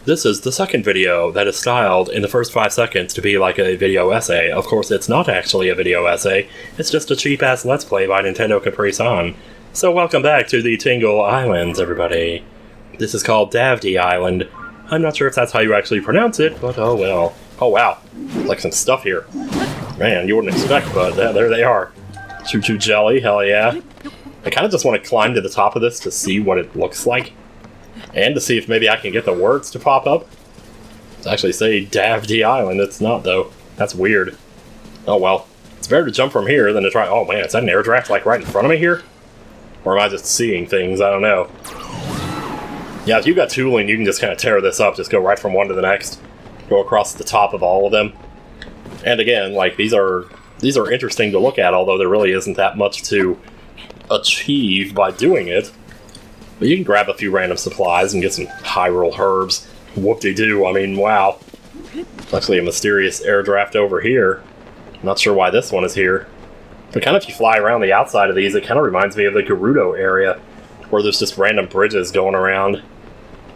This is the second video that is styled in the first 5 seconds to be like a video essay. Of course, it's not actually a video essay, it's just a cheap-ass Let's Play by NintendoCapriSun. So welcome back to the Tingle Islands, everybody. This is called Davdi Island. I'm not sure if that's how you actually pronounce it, but oh well. Oh wow, like some stuff here. Man, you wouldn't expect, but there they are. Choo-choo jelly, hell yeah. I kind of just want to climb to the top of this to see what it looks like. And to see if maybe I can get the words to pop up. It's actually say Davdi Island, it's not though. That's weird. Oh well. It's better to jump from here than to try— oh man, is that an air draft like right in front of me here? Or am I just seeing things? I don't know. Yeah, if you've got tooling, you can just kind of tear this up, just go right from one to the next. Go across the top of all of them. And again, like, these are interesting to look at, although there really isn't that much to achieve by doing it. But you can grab a few random supplies and get some Hyrule herbs. Whoop-de-doo, I mean, wow. There's actually a mysterious air draft over here. I'm not sure why this one is here. But kind of if you fly around the outside of these, it kind of reminds me of the Gerudo area, where there's just random bridges going around,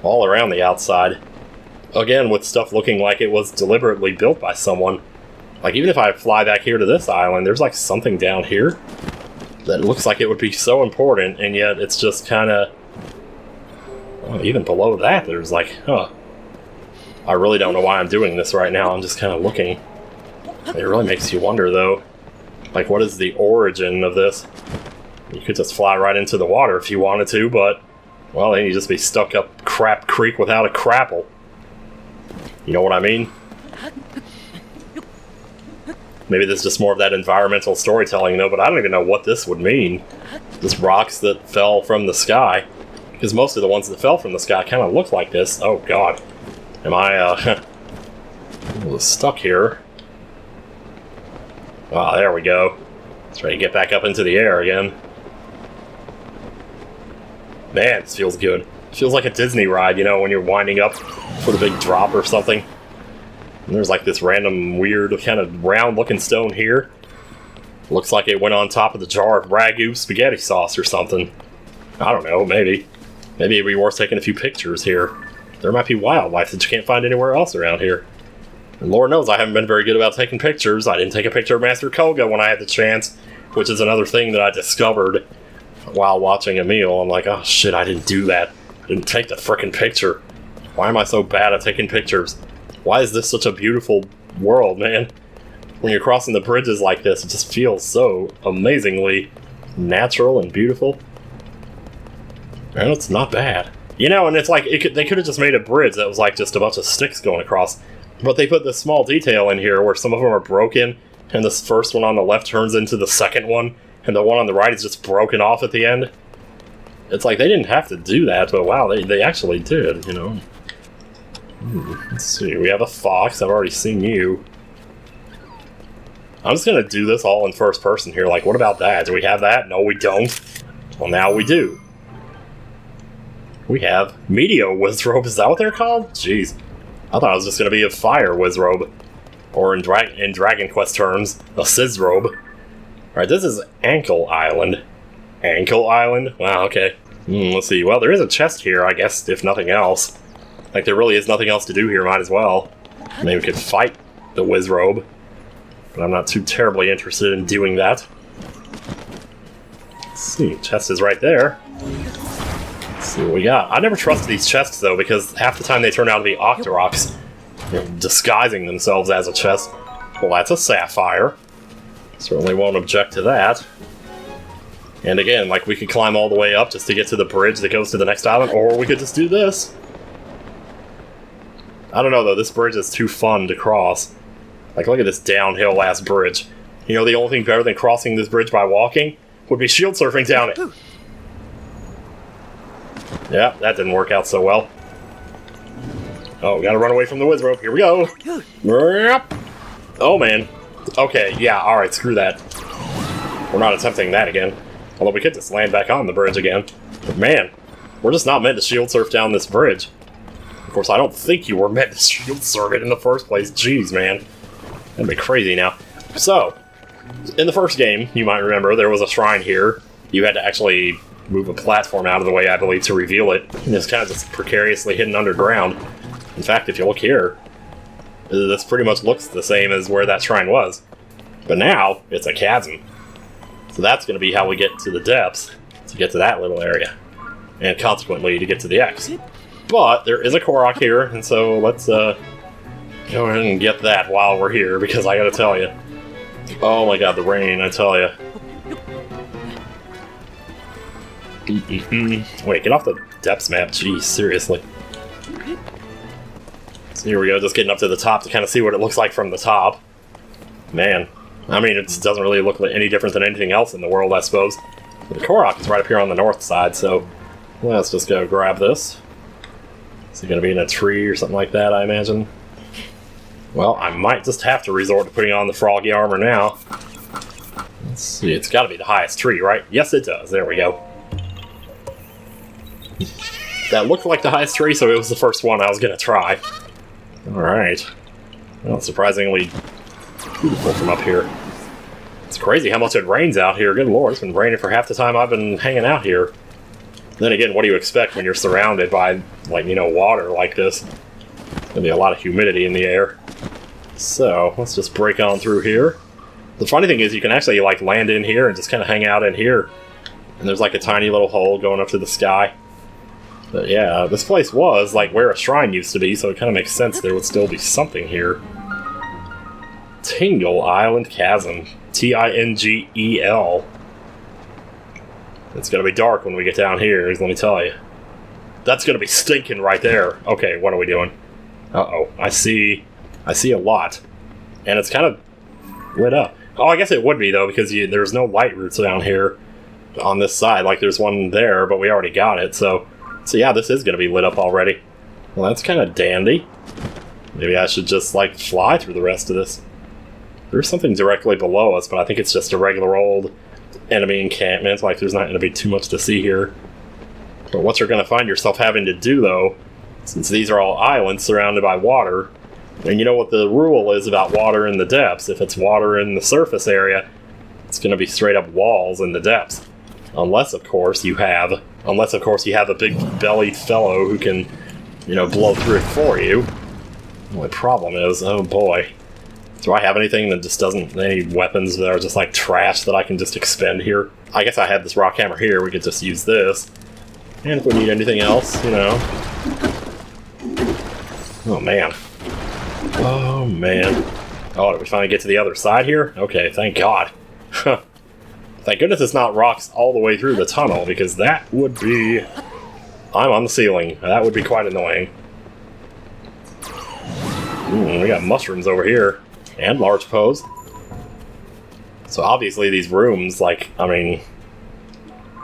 all around the outside. Again, with stuff looking like it was deliberately built by someone. Like, even if I fly back here to this island, there's like something down here that looks like it would be so important, and yet it's just kind of— oh, even below that, there's like, huh. I really don't know why I'm doing this right now, I'm just kind of looking. It really makes you wonder, though. Like, what is the origin of this? You could just fly right into the water if you wanted to, but, well, then you'd just be stuck up Crap Creek without a crapple. You know what I mean? Maybe this is just more of that environmental storytelling, though, but I don't even know what this would mean. Just rocks that fell from the sky. Because most of the ones that fell from the sky kind of look like this. Oh god. Am I, stuck here? Ah, there we go. Let's try to get back up into the air again. Man, this feels good. It feels like a Disney ride, you know, when you're winding up for the big drop or something. And there's like this random, weird, kind of round-looking stone here. Looks like it went on top of the jar of Ragu spaghetti sauce or something. I don't know, maybe. Maybe it'd be worth taking a few pictures here. There might be wildlife that you can't find anywhere else around here. And Lord knows I haven't been very good about taking pictures. I didn't take a picture of Master Koga when I had the chance, which is another thing that I discovered while watching a meal. I'm like, oh shit, I didn't do that. I didn't take the frickin' picture. Why am I so bad at taking pictures? Why is this such a beautiful world, man? When you're crossing the bridges like this, it just feels so amazingly natural and beautiful. And it's not bad. You know, and it's like, they could have just made a bridge that was like just a bunch of sticks going across. But they put this small detail in here where some of them are broken, and this first one on the left turns into the second one, and the one on the right is just broken off at the end. It's like, they didn't have to do that, but wow, they actually did, you know. Let's see, we have a fox, I've already seen you. I'm just gonna do this all in first person here, like, what about that? Do we have that? No, we don't. Well, now we do. We have Meteor Wizrobe, is that what they're called? Jeez. I thought it was just gonna be a Fire Wizrobe. Or in Dragon Quest terms, a Sizzrobe. Alright, this is Ankle Island. Ankle Island? Wow, okay. Let's see, well, there is a chest here, I guess, if nothing else. Like, there really is nothing else to do here, might as well. Maybe we could fight the Wizrobe. But I'm not too terribly interested in doing that. Let's see, chest is right there. Let's see what we got. I never trust these chests, though, because half the time they turn out to be Octoroks, you know, disguising themselves as a chest. Well, that's a sapphire. Certainly won't object to that. And again, like, we could climb all the way up just to get to the bridge that goes to the next island, or we could just do this. I don't know, though. This bridge is too fun to cross. Like, look at this downhill-ass bridge. You know, the only thing better than crossing this bridge by walking would be shield surfing down it. Yeah, that didn't work out so well. Oh, we gotta run away from the Wizrobe. Here we go. Oh, man. Okay, yeah, alright, screw that. We're not attempting that again. Although we could just land back on the bridge again. But man, we're just not meant to shield surf down this bridge. Of course, I don't think you were meant to shield surf it in the first place. Jeez, man. That'd be crazy now. So, in the first game, you might remember, there was a shrine here. You had to actually move a platform out of the way, I believe, to reveal it. And it's kind of just precariously hidden underground. In fact, if you look here, this pretty much looks the same as where that shrine was. But now, it's a chasm. So that's going to be how we get to the depths, to get to that little area. And consequently, to get to the X. But there is a Korok here, and so let's go ahead and get that while we're here, because I gotta tell you. Oh my god, the rain, I tell you. Wait, get off the depths map, jeez, seriously. So here we go, just getting up to the top to kind of see what it looks like from the top. Man, I mean, it doesn't really look like any different than anything else in the world, I suppose. But the Korok is right up here on the north side, so let's just go grab this. Is it going to be in a tree or something like that, I imagine? Well, I might just have to resort to putting on the froggy armor now. Let's see, it's got to be the highest tree, right? Yes, it does. There we go. That looked like the highest tree, so it was the first one I was going to try. Alright. Well, surprisingly beautiful from up here. It's crazy how much it rains out here. Good lord, it's been raining for half the time I've been hanging out here. Then again, what do you expect when you're surrounded by, like, you know, water like this? There's gonna be a lot of humidity in the air. So, let's just break on through here. The funny thing is you can actually, like, land in here and just kind of hang out in here. And there's, like, a tiny little hole going up to the sky. But yeah, this place was, like, where a shrine used to be, so it kind of makes sense there would still be something here. Tingle Island Chasm. T-I-N-G-E-L. It's gonna be dark when we get down here, let me tell you. That's gonna be stinking right there. Okay, what are we doing? Uh-oh, I see a lot. And it's kind of lit up. Oh, I guess it would be, though, because there's no light roots down here on this side. Like, there's one there, but we already got it, so yeah, this is gonna be lit up already. Well, that's kind of dandy. Maybe I should just, like, fly through the rest of this. There's something directly below us, but I think it's just a regular old enemy encampment. Like, there's not going to be too much to see here. But what you're going to find yourself having to do, though, since these are all islands surrounded by water, and you know what the rule is about water in the depths. If it's water in the surface area, it's going to be straight up walls in the depths. Unless, of course, you have a big bellied fellow who can, you know, blow through it for you. The only problem is, oh boy. Do I have anything that just doesn't, any weapons that are just like trash that I can just expend here? I guess I have this rock hammer here, we could just use this. And if we need anything else, you know. Oh man. Oh man. Oh, did we finally get to the other side here? Okay, thank God. Thank goodness it's not rocks all the way through the tunnel, because that would be... I'm on the ceiling. That would be quite annoying. We got mushrooms over here. And large pose. So obviously these rooms, like, I mean...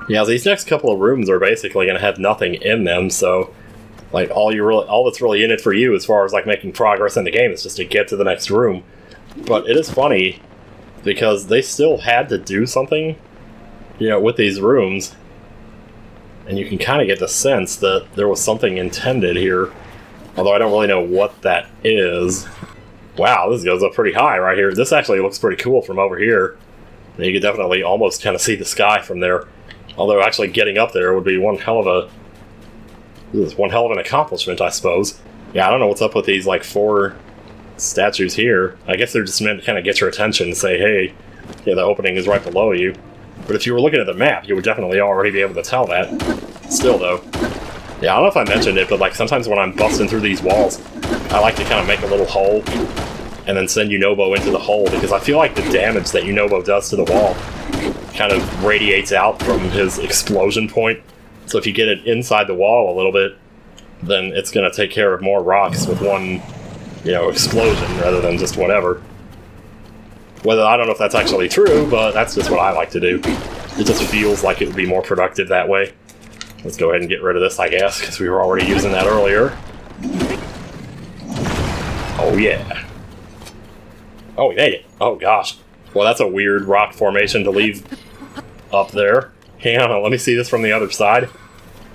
Yeah, these next couple of rooms are basically going to have nothing in them, so... Like, all that's really in it for you as far as, like, making progress in the game is just to get to the next room. But it is funny, because they still had to do something, you know, with these rooms. And you can kind of get the sense that there was something intended here. Although I don't really know what that is. Wow, this goes up pretty high right here. This actually looks pretty cool from over here. And you can definitely almost kind of see the sky from there. Although actually getting up there would be one hell of an accomplishment, I suppose. Yeah, I don't know what's up with these, like, 4 statues here. I guess they're just meant to kind of get your attention and say, hey, yeah, the opening is right below you. But if you were looking at the map, you would definitely already be able to tell that. Still, though. Yeah, I don't know if I mentioned it, but, like, sometimes when I'm busting through these walls, I like to kind of make a little hole and then send Unobo into the hole, because I feel like the damage that Unobo does to the wall kind of radiates out from his explosion point. So if you get it inside the wall a little bit, then it's going to take care of more rocks with one, you know, explosion rather than just whatever. Whether, I don't know if that's actually true, but that's just what I like to do. It just feels like it would be more productive that way. Let's go ahead and get rid of this, I guess, because we were already using that earlier. Oh yeah. Oh, we made it. Oh gosh. Well, that's a weird rock formation to leave up there. Hang on, let me see this from the other side.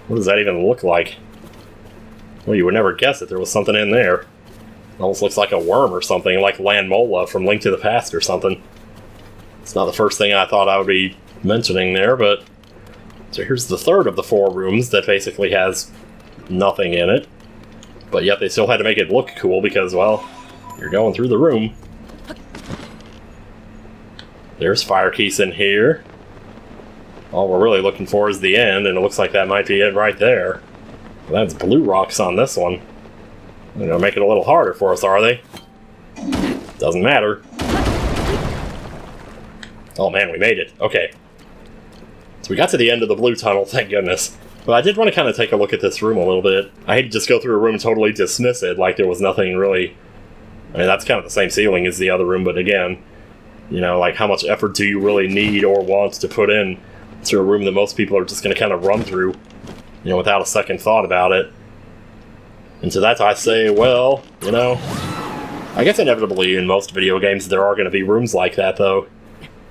What does that even look like? Well, you would never guess that there was something in there. It almost looks like a worm or something, like Landmola from Link to the Past or something. It's not the first thing I thought I would be mentioning there, but... So here's the third of the 4 rooms that basically has nothing in it. But yet they still had to make it look cool because, well, you're going through the room. There's fire keys in here. All we're really looking for is the end, and it looks like that might be it right there. Well, that's blue rocks on this one. They're gonna make it a little harder for us, are they? Doesn't matter. Oh man, we made it. Okay. So we got to the end of the blue tunnel, thank goodness. But I did want to kind of take a look at this room a little bit. I hate to just go through a room and totally dismiss it like there was nothing really... I mean, that's kind of the same ceiling as the other room, but again, you know, like how much effort do you really need or want to put in to a room that most people are just going to kind of run through, you know, without a second thought about it. And to that I say, well, you know, I guess inevitably in most video games there are going to be rooms like that, though.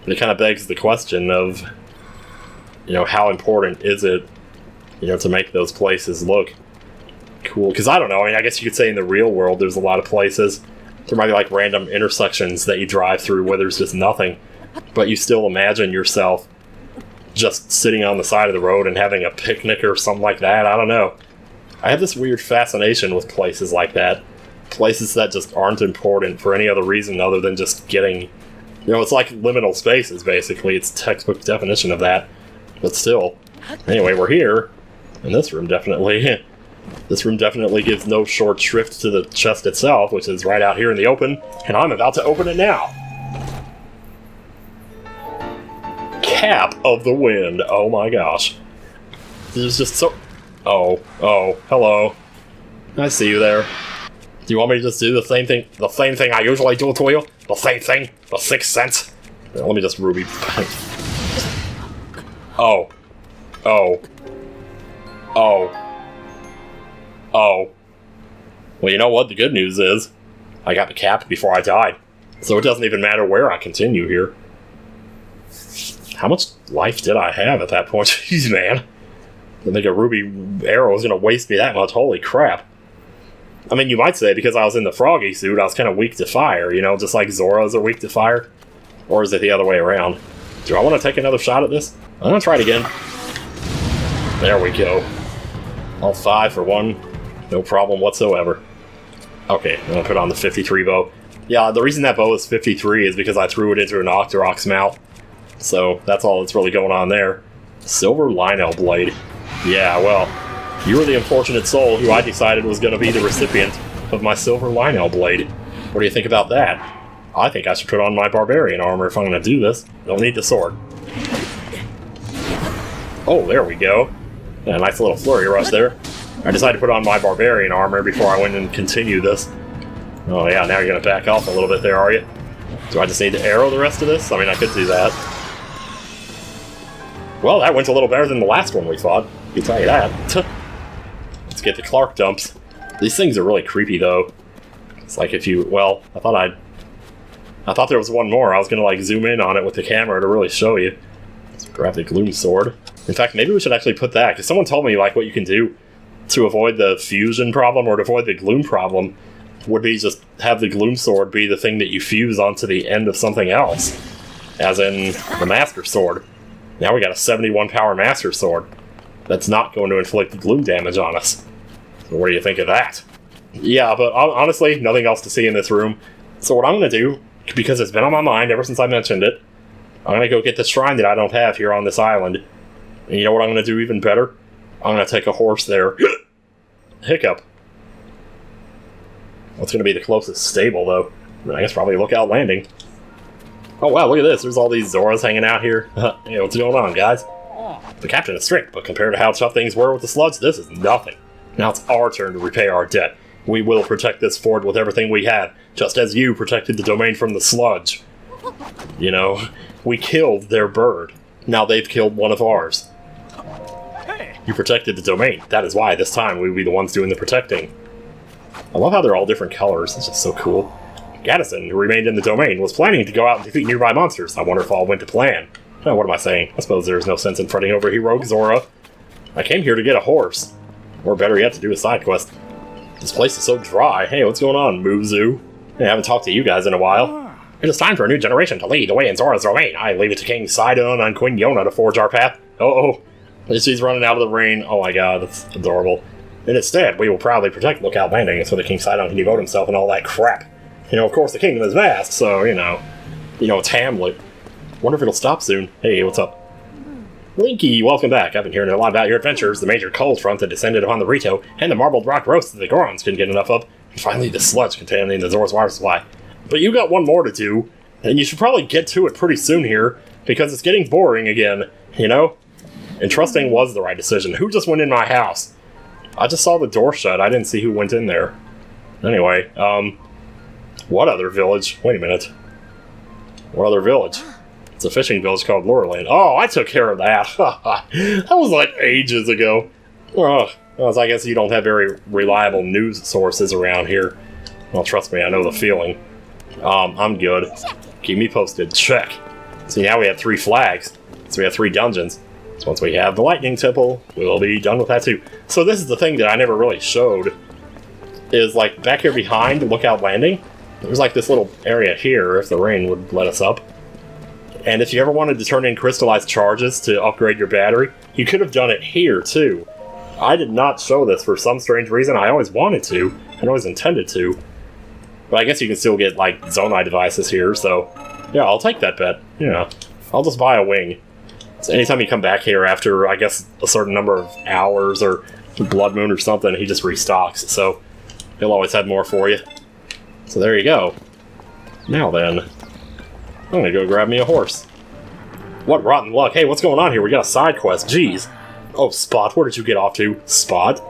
And it kind of begs the question of, you know, how important is it, you know, to make those places look cool? Because I don't know, I mean, I guess you could say in the real world there's a lot of places. There might be like random intersections that you drive through where there's just nothing. But you still imagine yourself just sitting on the side of the road and having a picnic or something like that. I don't know. I have this weird fascination with places like that. Places that just aren't important for any other reason other than just getting... You know, it's like liminal spaces, basically. It's textbook definition of that. But still. Anyway, we're here. And this room definitely... This room definitely gives no short shrift to the chest itself, which is right out here in the open. And I'm about to open it now. Cap of the Wind. Oh my gosh. This is just so... Oh, hello. I see you there. Do you want me to just do the same thing I usually do to you? The same thing? The sixth sense? Let me just ruby... Oh. Well, you know what? The good news is, I got the cap before I died. So it doesn't even matter where I continue here. How much life did I have at that point? Jeez, man. I think a ruby arrow was going to waste me that much. Holy crap. I mean, you might say because I was in the froggy suit, I was kind of weak to fire, you know, just like Zoras are weak to fire. Or is it the other way around? Do I want to take another shot at this? I'm going to try it again. There we go. All 5 for 1. No problem whatsoever. Okay, I'm going to put on the 53 bow. Yeah, the reason that bow is 53 is because I threw it into an Octorok's mouth. So, that's all that's really going on there. Silver Lionel Blade. Yeah, well, you were the unfortunate soul who I decided was going to be the recipient of my Silver Lionel Blade. What do you think about that? I think I should put on my Barbarian armor if I'm going to do this. Don't need the sword. Oh, there we go. Yeah, nice little flurry rush there. I decided to put on my Barbarian armor before I went and continue this. Oh yeah, now you're going to back off a little bit there, are you? Do I just need to arrow the rest of this? I mean, I could do that. Well, that went a little better than the last one we fought. I can tell you that. Let's get the Clark dumps. These things are really creepy, though. It's like if you... Well, I thought there was one more. I was going to, like, zoom in on it with the camera to really show you. Let's grab the Gloom Sword. In fact, maybe we should actually put that, because someone told me, like, what you can do to avoid the fusion problem or to avoid the gloom problem would be just have the Gloom Sword be the thing that you fuse onto the end of something else. As in the Master Sword. Now we got a 71 power Master Sword. That's not going to inflict gloom damage on us. So what do you think of that? Yeah, but honestly, nothing else to see in this room. So what I'm going to do, because it's been on my mind ever since I mentioned it, I'm going to go get the shrine that I don't have here on this island. And you know what I'm going to do even better? I'm going to take a horse there. Hiccup. What's going to be the closest stable, though? I guess probably Lookout Landing. Oh wow, look at this. There's all these Zoras hanging out here. Hey, what's going on, guys? The captain is strict, but compared to how tough things were with the sludge, this is nothing. Now it's our turn to repay our debt. We will protect this fort with everything we have, just as you protected the domain from the sludge. You know, we killed their bird. Now they've killed one of ours. You protected the domain. That is why this time we will be the ones doing the protecting. I love how they're all different colors. It's just so cool. Gaddison, who remained in the domain, was planning to go out and defeat nearby monsters. I wonder if all went to plan. Oh, what am I saying? I suppose there's no sense in fretting over heroic Zora. I came here to get a horse. Or better yet, to do a side quest. This place is so dry. Hey, what's going on, Moozoo? Hey, I haven't talked to you guys in a while. It is time for a new generation to lead the way in Zora's domain. I leave it to King Sidon and Queen Yona to forge our path. She's running out of the rain. Oh my god, that's adorable. and instead we will proudly protect Lookout Landing so the king Sidon can devote himself and all that crap. You know, of course, the kingdom is vast, so, you know, it's Hamlet. Wonder if it'll stop soon. Hey, what's up? Linky, welcome back. I've been hearing a lot about your adventures, the major cold front that descended upon the Rito, and the marbled rock roast that the Gorons couldn't get enough of, and finally the sludge contaminating the Zor's water supply. But you got one more to do, and you should probably get to it pretty soon here, because it's getting boring again, you know? And trusting was the right decision. Who just went in my house? I just saw the door shut. I didn't see who went in there. Anyway, what other village? Wait a minute. What other village? It's a fishing village called Loreland. Oh, I took care of that. That was like ages ago. Well, I guess you don't have very reliable news sources around here. Well, trust me, I know the feeling. I'm good. Keep me posted. Check. See, now we have 3 flags. So we have 3 dungeons. So once we have the Lightning Temple, we'll be done with that too. So this is the thing that I never really showed. Is like back here behind Lookout Landing, there's like this little area here, if the rain would let us up. And if you ever wanted to turn in crystallized charges to upgrade your battery, you could have done it here too. I did not show this for some strange reason. I always wanted to, and always intended to. But I guess you can still get like Zonai devices here, so yeah, I'll take that bet. Yeah, I'll just buy a wing. So anytime you come back here after, I guess, a certain number of hours or Blood Moon or something, he just restocks, so he'll always have more for you. So there you go. Now then, I'm gonna go grab me a horse. What rotten luck. Hey, what's going on here? We got a side quest. Jeez. Oh, Spot, where did you get off to? Spot?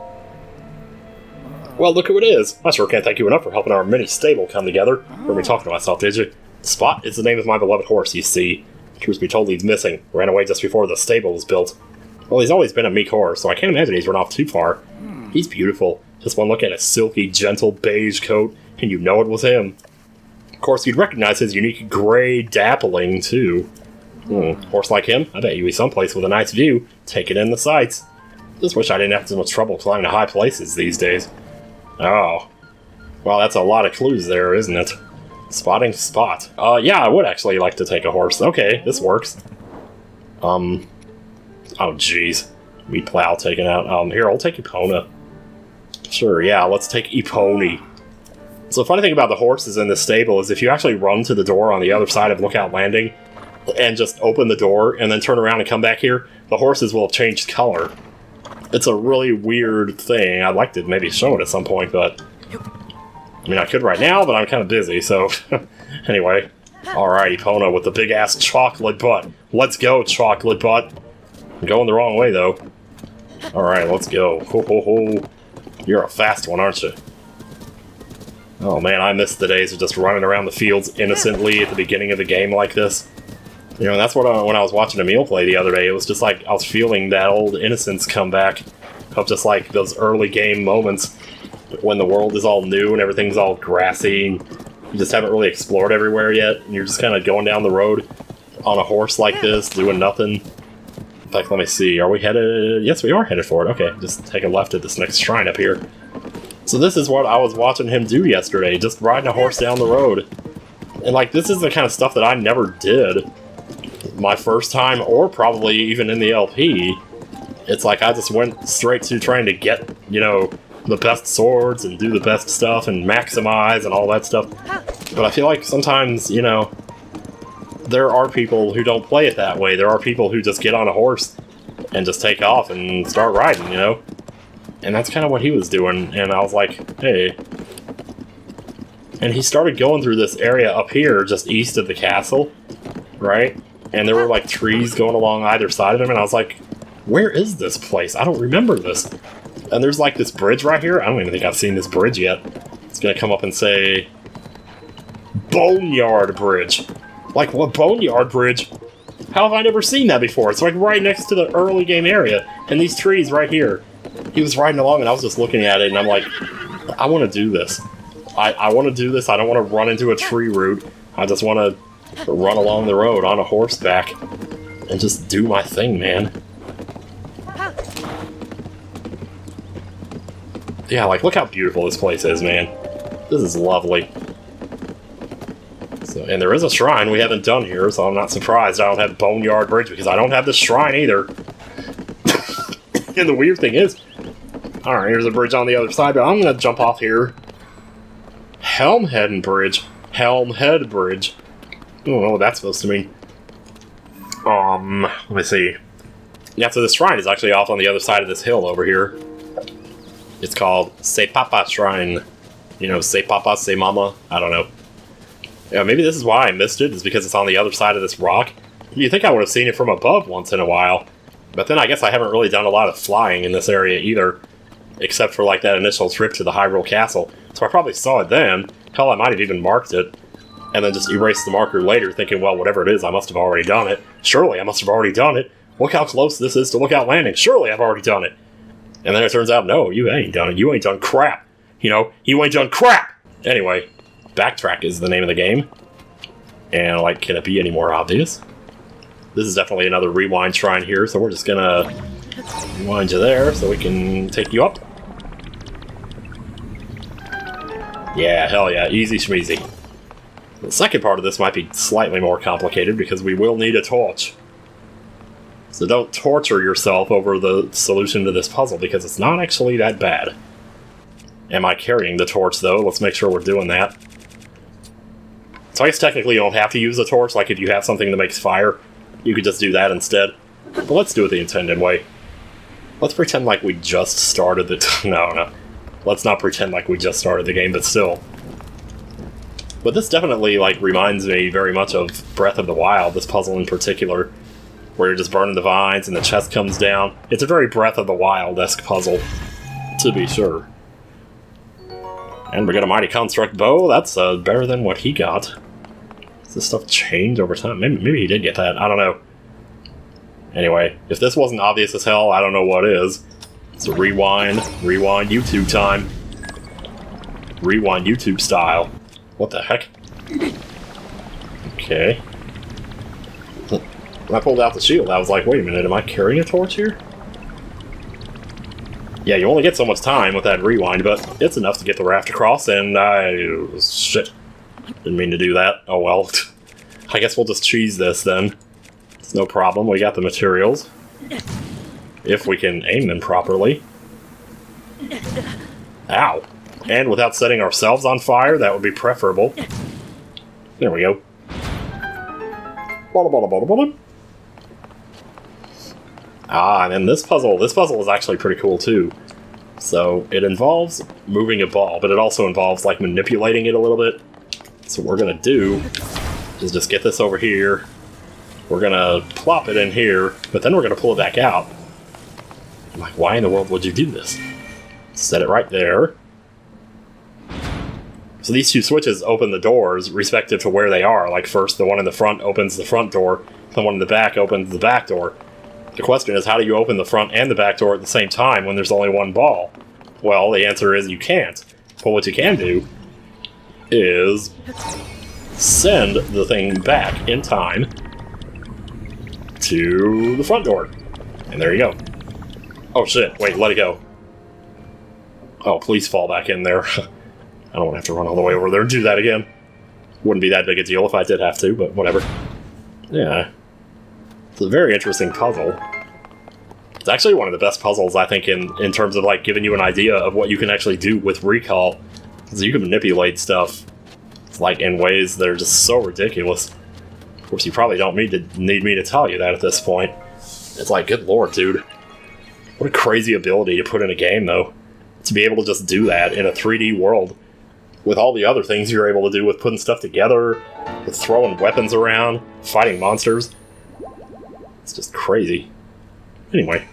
Well, look who it is. I sure can't thank you enough for helping our mini stable come together. Heard me talking to myself, did you? Spot is the name of my beloved horse, you see. Truth be told, he's missing. Ran away just before the stable was built. Well, he's always been a meek horse, so I can't imagine he's run off too far. He's beautiful. Just one look at his silky, gentle beige coat, and you know it was him. Of course, you'd recognize his unique gray dappling, too. Horse like him, I bet you'd be someplace with a nice view, taking in the sights. Just wish I didn't have so much trouble climbing to high places these days. Oh. Well, that's a lot of clues there, isn't it? Spotting Spot. Yeah, I would actually like to take a horse. Okay, this works. Oh, jeez. Meat plow taken out. Here, I'll take Epona. Sure, yeah, let's take Epony. So the funny thing about the horses in this stable is if you actually run to the door on the other side of Lookout Landing and just open the door and then turn around and come back here, the horses will have changed color. It's a really weird thing. I'd like to maybe show it at some point, but I mean, I could right now, but I'm kind of busy, so anyway. Alright, Epona with the big-ass chocolate butt. Let's go, chocolate butt. I'm going the wrong way, though. Alright, let's go. Ho, ho, ho. You're a fast one, aren't you? Oh man, I miss the days of just running around the fields innocently at the beginning of the game like this. You know, that's what when I was watching Emil play the other day, it was just like I was feeling that old innocence come back of just like those early game moments when the world is all new and everything's all grassy and you just haven't really explored everywhere yet, and you're just kind of going down the road on a horse like this, doing nothing. In fact, let me see, are we headed... Yes, we are headed for it. Okay, just take a left at this next shrine up here. So this is what I was watching him do yesterday, just riding a horse down the road. And like, this is the kind of stuff that I never did my first time, or probably even in the LP. It's like I just went straight to trying to get, you know, the best swords and do the best stuff and maximize and all that stuff. But I feel like sometimes, you know, there are people who don't play it that way. There are people who just get on a horse and just take off and start riding, you know? And that's kind of what he was doing, and I was like, hey. And he started going through this area up here, just east of the castle, right? And there were like trees going along either side of him, and I was like, where is this place? I don't remember this. And there's like this bridge right here. I don't even think I've seen this bridge yet. It's gonna come up and say, Boneyard Bridge. Like, what Boneyard Bridge? How have I never seen that before? It's like right next to the early game area, and these trees right here. He was riding along, and I was just looking at it, and I'm like, I want to do this. I want to do this. I don't want to run into a tree root. I just want to run along the road on a horseback and just do my thing, man. Yeah, like, look how beautiful this place is, man. This is lovely. So, and there is a shrine we haven't done here, so I'm not surprised I don't have Boneyard Bridge, because I don't have the shrine either. And the weird thing is, Alright, here's a bridge on the other side, but I'm gonna jump off here. Helmhead Bridge. Helmhead Bridge. I don't know what that's supposed to mean. Let me see. Yeah, so this shrine is actually off on the other side of this hill over here. It's called Se Papa Shrine. You know, Se Papa, Se Mama? I don't know. Yeah, maybe this is why I missed it, is because it's on the other side of this rock. You'd think I would have seen it from above once in a while. But then I guess I haven't really done a lot of flying in this area either. Except for like that initial trip to the Hyrule Castle. So I probably saw it then. Hell, I might have even marked it. And then just erased the marker later, thinking, well, whatever it is, I must have already done it. Surely I must have already done it. Look how close this is to Lookout Landing. Surely I've already done it. And then it turns out, no, you ain't done it. You ain't done crap. You know, you ain't done crap! Anyway, Backtrack is the name of the game. And, like, can it be any more obvious? This is definitely another rewind shrine here, so we're just gonna rewind you there so we can take you up. Yeah, hell yeah, easy schmeezy. The second part of this might be slightly more complicated because we will need a torch. So don't torture yourself over the solution to this puzzle because it's not actually that bad. Am I carrying the torch though? Let's make sure we're doing that. So I guess technically you don't have to use the torch, like if you have something that makes fire, you could just do that instead. But let's do it the intended way. Let's pretend like we just started the... No. Let's not pretend like we just started the game, but still. But this definitely, like, reminds me very much of Breath of the Wild, this puzzle in particular, where you're just burning the vines and the chest comes down. It's a very Breath of the Wild-esque puzzle, to be sure. And we got a Mighty Construct Bow. That's better than what he got. Does this stuff change over time? Maybe he did get that. I don't know. Anyway, if this wasn't obvious as hell, I don't know what is. It's a rewind YouTube time. Rewind YouTube style. What the heck? Okay. When I pulled out the shield, I was like, wait a minute, am I carrying a torch here? Yeah, you only get so much time with that rewind, but it's enough to get the raft across, and shit. Didn't mean to do that. Oh well. I guess we'll just cheese this then. It's no problem, we got the materials. If we can aim them properly. Ow. And without setting ourselves on fire, that would be preferable. There we go. Ah, and then this puzzle is actually pretty cool too. So, it involves moving a ball, but it also involves, like, manipulating it a little bit. So what we're gonna do is just get this over here. We're gonna plop it in here, but then we're gonna pull it back out. I'm like, why in the world would you do this? Set it right there. So these two switches open the doors respective to where they are. Like first, the one in the front opens the front door, the one in the back opens the back door. The question is, how do you open the front and the back door at the same time when there's only one ball? Well, the answer is you can't. But what you can do is send the thing back in time to the front door. And there you go. Oh shit, wait, let it go. Oh, please fall back in there. I don't want to have to run all the way over there and do that again. Wouldn't be that big a deal if I did have to, but whatever. Yeah. It's a very interesting puzzle. It's actually one of the best puzzles, I think, in terms of, like, giving you an idea of what you can actually do with recall. Because you can manipulate stuff, like, in ways that are just so ridiculous. Of course, you probably don't need me to tell you that at this point. It's like, good lord, dude. What a crazy ability to put in a game, though. To be able to just do that in a 3D world. With all the other things you're able to do with putting stuff together, with throwing weapons around, fighting monsters. It's just crazy. Anyway,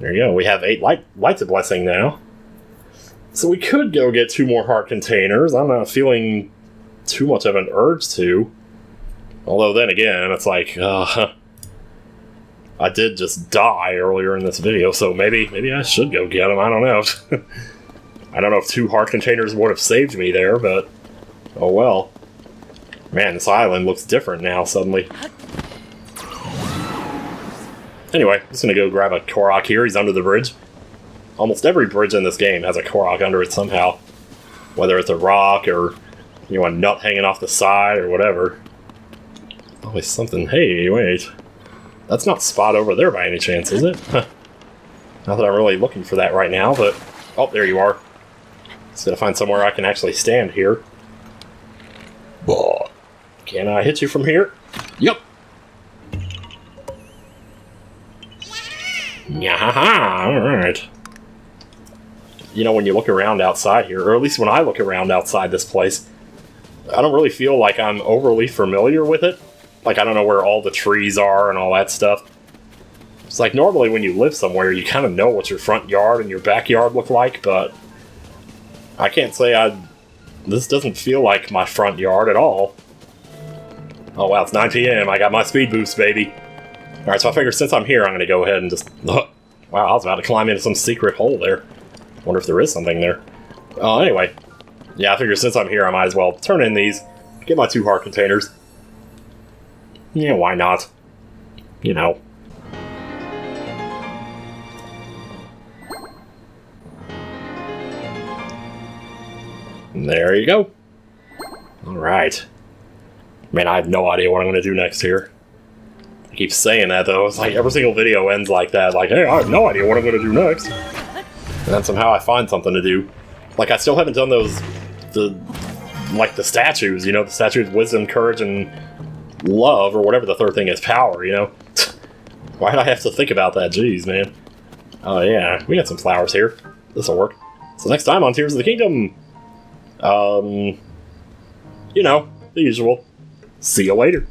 there you go. We have 8 lights of blessing now. So we could go get 2 more heart containers. I'm not feeling too much of an urge to. Although then again, it's like, I did just die earlier in this video, so maybe I should go get them. I don't know. I don't know if 2 heart containers would have saved me there, but oh well. Man, this island looks different now suddenly. Anyway, I'm just gonna go grab a Korok here. He's under the bridge. Almost every bridge in this game has a Korok under it somehow. Whether it's a rock or, you know, a nut hanging off the side or whatever. Always something. Hey, wait. That's not Spot over there by any chance, is it? Huh. Not that I'm really looking for that right now, but... Oh, there you are. Just gotta find somewhere I can actually stand here. Can I hit you from here? Yep! Yahaha! Alright. You know, when you look around outside here, or at least when I look around outside this place, I don't really feel like I'm overly familiar with it. Like, I don't know where all the trees are and all that stuff. It's like, normally when you live somewhere, you kind of know what your front yard and your backyard look like, but I can't say this doesn't feel like my front yard at all. Oh wow, it's 9 PM, I got my speed boost, baby. Alright, so I figure since I'm here, I'm gonna go ahead and just... Wow, I was about to climb into some secret hole there. Wonder if there is something there. Anyway. Yeah, I figure since I'm here, I might as well turn in these. Get my 2 heart containers. Yeah, why not? You know. There you go. Alright. Man, I have no idea what I'm going to do next here. I keep saying that, though. It's like every single video ends like that. Like, hey, I have no idea what I'm going to do next. And then somehow I find something to do. Like, I still haven't done those... the statues, you know? The statues of wisdom, courage, and love, or whatever the third thing is. Power, you know? Why'd I have to think about that? Jeez, man. Oh, yeah. We got some flowers here. This'll work. So next time on Tears of the Kingdom... you know, the usual. See you later.